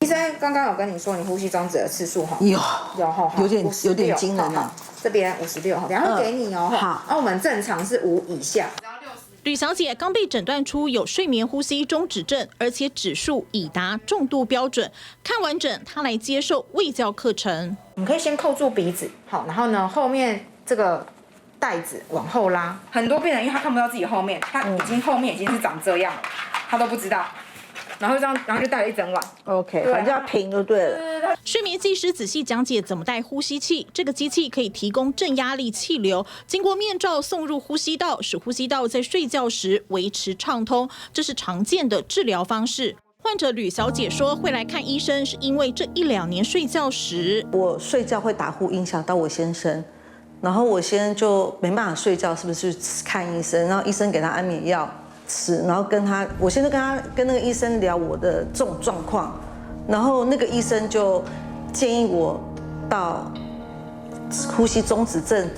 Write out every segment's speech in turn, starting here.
生刚刚有跟你说你呼吸中止的次数哈，有点惊人啊。这边56，等下会给你哦。好，那我们正常是5以下。吕小姐刚被诊断出有睡眠呼吸中止症，而且指数已达重度标准。看完诊，她来接受卫教课程。我们可以先扣住鼻子，好，然后呢，后面这个带子往后拉。很多病人因为他看不到自己后面，他后面已经是长这样了，他都不知道。然后这样，然后就戴了一整晚。OK， 反正要平就对了。睡眠技师仔细讲解怎么戴呼吸器，这个机器可以提供正压力气流，经过面罩送入呼吸道，使呼吸道在睡觉时维持畅通，这是常见的治疗方式。患者吕小姐说，会来看医生是因为这1、2年睡觉时，我睡觉会打呼，影响到我先生，然后我先生就没办法睡觉，是不是去看医生？然后医生给他安眠药吃，然后我现在跟那个医生聊我的这种状况，然后那个医生就建议我到呼吸中止症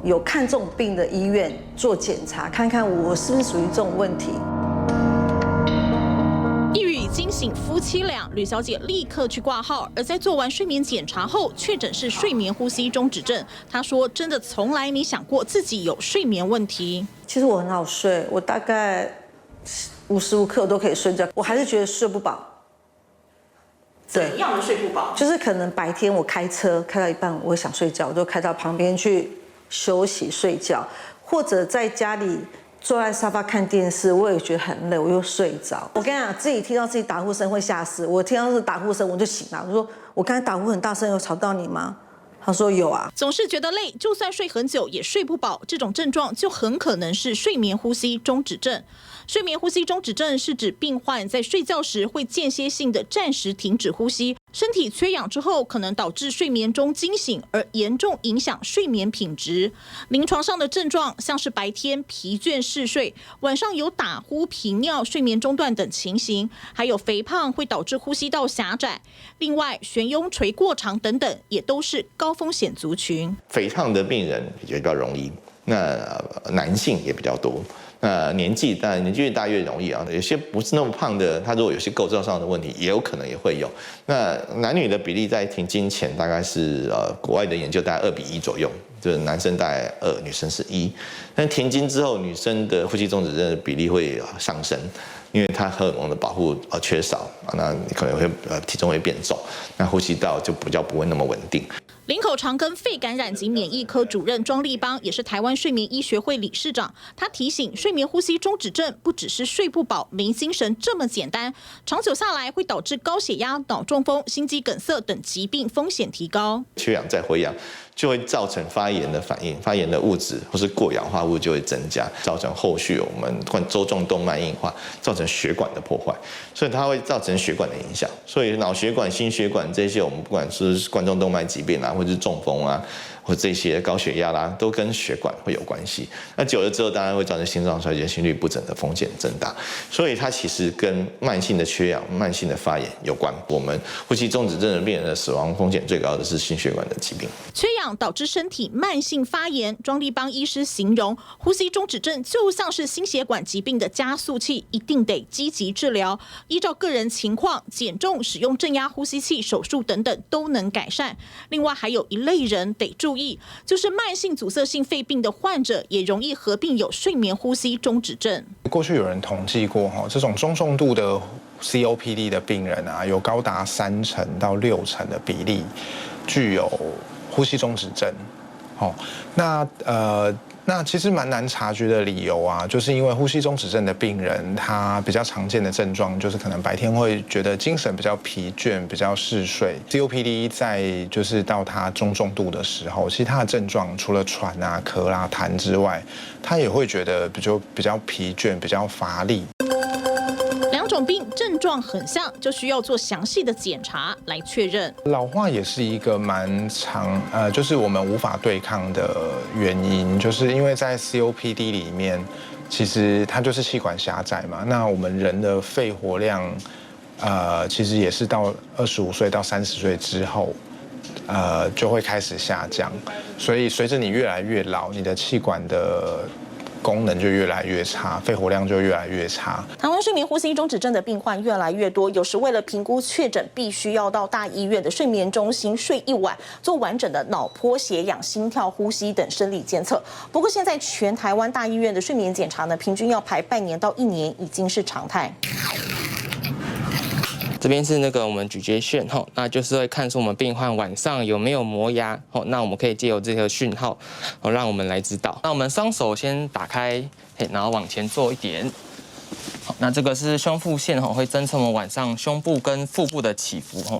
有看这种病的医院做检查，看看我是不是属于这种问题。一语惊醒夫妻俩，吕小姐立刻去挂号，而在做完睡眠检查后，确诊是睡眠呼吸中止症。她说：“真的从来没想过自己有睡眠问题。其实我很好睡，我大概无时无刻我都可以睡觉，我还是觉得睡不饱。怎样的睡不饱？就是可能白天我开车开到一半，我想睡觉，我就开到旁边去休息睡觉，或者在家里坐在沙发看电视，我也觉得很累，我又睡着。我跟你讲，自己听到自己打呼声会吓死。我听到是打呼声，我就醒了。我说我刚才打呼很大声，有吵到你吗？他说有啊。总是觉得累，就算睡很久也睡不饱，这种症状就很可能是睡眠呼吸中止症。睡眠呼吸中止症是指病患在睡觉时会间歇性的暂时停止呼吸，身体缺氧之后可能导致睡眠中惊醒，而严重影响睡眠品质。临床上的症状像是白天疲倦嗜睡，晚上有打呼、频尿、睡眠中断等情形，还有肥胖会导致呼吸道狭窄。另外，悬雍垂过长等等也都是高风险族群。肥胖的病人也比较容易，那男性也比较多。那年纪当然年纪越大越容易啊，有些不是那么胖的，他如果有些构造上的问题，也有可能也会有。那男女的比例在停经前大概是国外的研究大概2:1左右，就是男生大概2，女生是1。但停经之后，女生的呼吸中止症的比例会上升，因为她荷尔蒙的保护缺少，那你可能会体重会变重，那呼吸道就比较不会那么稳定。林口长庚肺感染及免疫科主任庄立邦也是台湾睡眠医学会理事长。他提醒，睡眠呼吸中止症不只是睡不饱、没精神这么简单，长久下来会导致高血压、脑中风、心肌梗塞等疾病风险提高。缺氧再回氧就会造成发炎的反应，发炎的物质或是过氧化物就会增加，造成后续我们周状动脉硬化，造成血管的破坏，所以它会造成血管的影响。所以脑血管、心血管这些，我们不管是冠状动脉疾病啊，或者是中风啊，或这些高血压啦，都跟血管会有关系。那久了之后，当然会造成心脏衰竭、心律不整的风险增大。所以它其实跟慢性的缺氧、慢性的发炎有关。我们呼吸中止症的病人的死亡风险最高的是心血管的疾病。缺氧导致身体慢性发炎，庄立邦医师形容，呼吸中止症就像是心血管疾病的加速器，一定得积极治疗。依照个人情况，减重、使用正压呼吸器、手术等等都能改善。另外还有一类人得注意，就是慢性阻塞性肺病的患者也容易合并有睡眠呼吸中止症。过去有人统计过，这种中重度的 COPD 的病人啊，有高达30%到60%的比例具有呼吸中止症。那其实蛮难察觉的理由啊，就是因为呼吸中止症的病人，他比较常见的症状就是可能白天会觉得精神比较疲倦、比较嗜睡。COPD 在就是到他中重度的时候，其实他的症状除了喘啊、咳啦、痰之外，他也会觉得比较疲倦、比较乏力。两种病症状很像，就需要做详细的检查来确认。老化也是一个蛮常就是我们无法对抗的原因，就是因为在 COPD 里面，其实它就是气管狭窄嘛。那我们人的肺活量，其实也是到25岁到30岁之后，就会开始下降。所以随着你越来越老，你的气管的功能就越来越差，肺活量就越来越差。台湾睡眠呼吸中止症的病患越来越多，有时为了评估确诊，必须要到大医院的睡眠中心睡一晚，做完整的脑波、血氧、心跳、呼吸等生理监测。不过现在全台湾大医院的睡眠检查呢，平均要排半年到1年，已经是常态。这边是那个我们咀嚼线吼，那就是会看出我们病患晚上有没有磨牙吼，那我们可以借由这个讯号，让我们来指导。那我们双手先打开，然后往前做一点。好，那这个是胸腹线吼，会侦测我们晚上胸部跟腹部的起伏吼。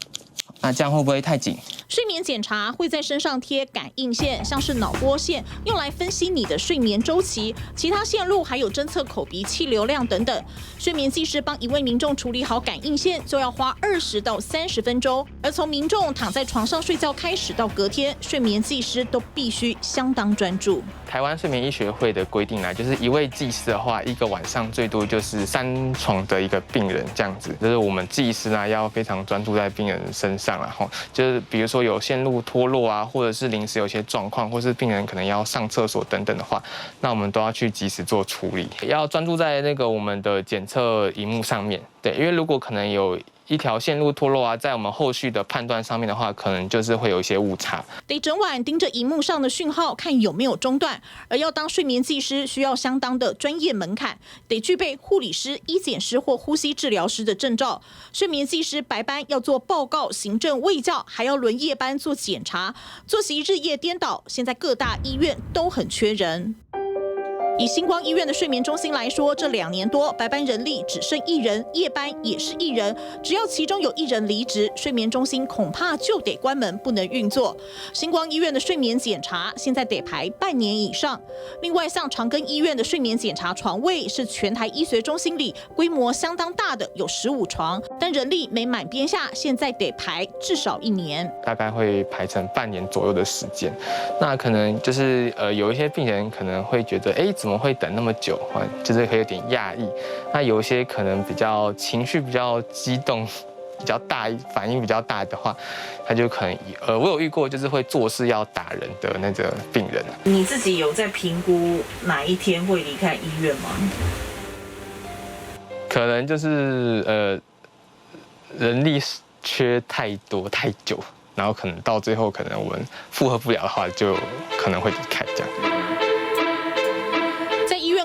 那这样会不会太紧？睡眠检查会在身上贴感应线，像是脑波线，用来分析你的睡眠周期。其他线路还有侦测口鼻气流量等等。睡眠技师帮一位民众处理好感应线，就要花20到30分钟。而从民众躺在床上睡觉开始到隔天，睡眠技师都必须相当专注。台湾睡眠医学会的规定呢，就是一位技师的话，一个晚上最多就是3床的一个病人这样子。就是我们技师呢要非常专注在病人身上，然后就是比如说有线路脱落啊，或者是临时有些状况，或是病人可能要上厕所等等的话，那我们都要去及时做处理，要专注在那个我们的检测荧幕上面。对，因为如果可能有一条线路脱落啊，在我们后续的判断上面的话，可能就是会有一些误差。得整晚盯着荧幕上的讯号，看有没有中断。而要当睡眠技师，需要相当的专业门槛，得具备护理师、医检师或呼吸治疗师的证照。睡眠技师白班要做报告、行政、卫教，还要轮夜班做检查，作息日夜颠倒。现在各大医院都很缺人。以星光医院的睡眠中心来说，这2年多白班人力只剩1人，夜班也是1人。只要其中有1人离职，睡眠中心恐怕就得关门，不能运作。星光医院的睡眠检查现在得排半年以上。另外，像长庚医院的睡眠检查床位是全台医学中心里规模相当大的，有15床，但人力没满编下，现在得排至少1年，大概会排成半年左右的时间。那可能就是有一些病人可能会觉得，怎么会等那么久？就是会有点讶异。那有一些可能比较情绪比较激动、比较大、反应比较大的话，他就可能我有遇过，就是会做事要打人的那个病人。你自己有在评估哪一天会离开医院吗？可能就是人力缺太多太久，然后可能到最后可能我们负荷不了的话，就可能会离开这样。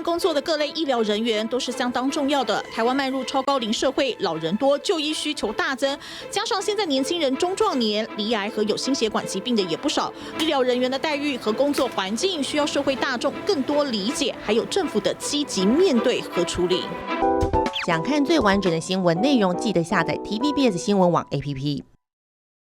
工作的各类医疗人员都是相当重要的。台湾迈入超高龄社会，老人多，就医需求大增，加上现在年轻人中壮年罹癌和有心血管疾病的也不少，医疗人员的待遇和工作环境需要社会大众更多理解，还有政府的积极面对和处理。想看最完整的新闻内容，记得下载 TVBS 新闻网 APP。